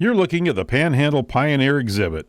You're looking at the Panhandle Pioneer exhibit.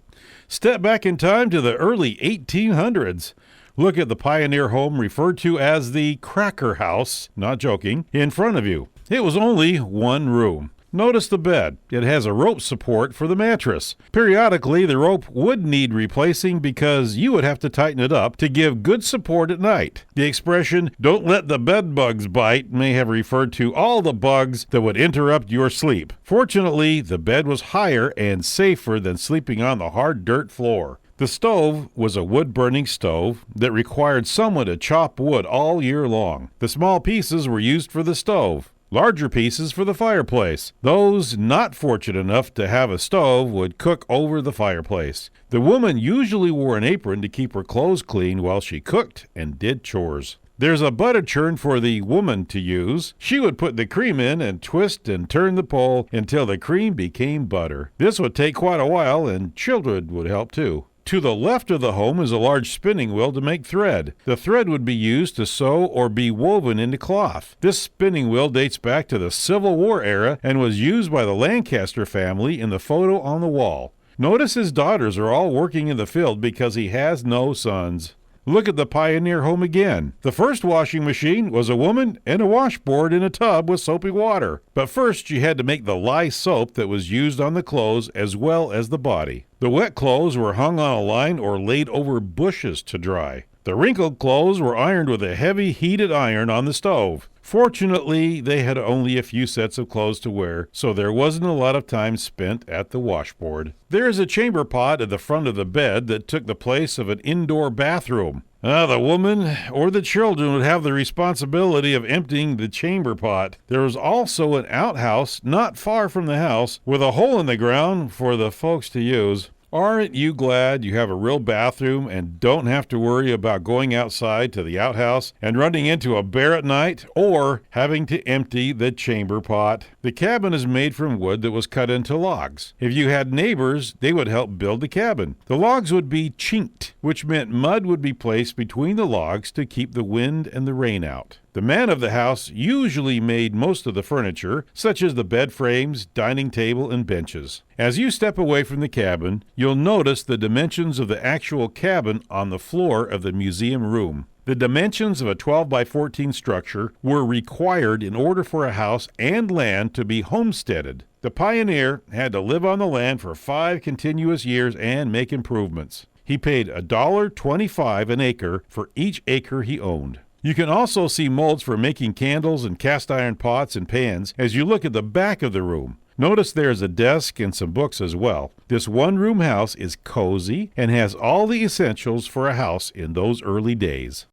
Step back in time to the early 1800s. Look at the Pioneer home referred to as the Cracker House, not joking, in front of you. It was only one room. Notice the bed. It has a rope support for the mattress. Periodically, the rope would need replacing because you would have to tighten it up to give good support at night. The expression, "don't let the bed bugs bite," may have referred to all the bugs that would interrupt your sleep. Fortunately, the bed was higher and safer than sleeping on the hard dirt floor. The stove was a wood-burning stove that required someone to chop wood all year long. The small pieces were used for the stove. Larger pieces for the fireplace. Those not fortunate enough to have a stove would cook over the fireplace. The woman usually wore an apron to keep her clothes clean while she cooked and did chores. There's a butter churn for the woman to use. She would put the cream in and twist and turn the pole until the cream became butter. This would take quite a while, and children would help too. To the left of the home is a large spinning wheel to make thread. The thread would be used to sew or be woven into cloth. This spinning wheel dates back to the Civil War era and was used by the Lancaster family in the photo on the wall. Notice his daughters are all working in the field because he has no sons. Look at the Pioneer home again. The first washing machine was a woman and a washboard in a tub with soapy water. But first you had to make the lye soap that was used on the clothes as well as the body. The wet clothes were hung on a line or laid over bushes to dry. The wrinkled clothes were ironed with a heavy heated iron on the stove. Fortunately, they had only a few sets of clothes to wear, so there wasn't a lot of time spent at the washboard. There is a chamber pot at the front of the bed that took the place of an indoor bathroom. The woman or the children would have the responsibility of emptying the chamber pot. There was also an outhouse not far from the house with a hole in the ground for the folks to use. Aren't you glad you have a real bathroom and don't have to worry about going outside to the outhouse and running into a bear at night or having to empty the chamber pot? The cabin is made from wood that was cut into logs. If you had neighbors, they would help build the cabin. The logs would be chinked, which meant mud would be placed between the logs to keep the wind and the rain out. The man of the house usually made most of the furniture, such as the bed frames, dining table, and benches. As you step away from the cabin, you'll notice the dimensions of the actual cabin on the floor of the museum room. The dimensions of a 12 by 14 structure were required in order for a house and land to be homesteaded. The pioneer had to live on the land for 5 continuous years and make improvements. He paid $1.25 an acre for each acre he owned. You can also see molds for making candles and cast iron pots and pans as you look at the back of the room. Notice there's a desk and some books as well. This one-room house is cozy and has all the essentials for a house in those early days.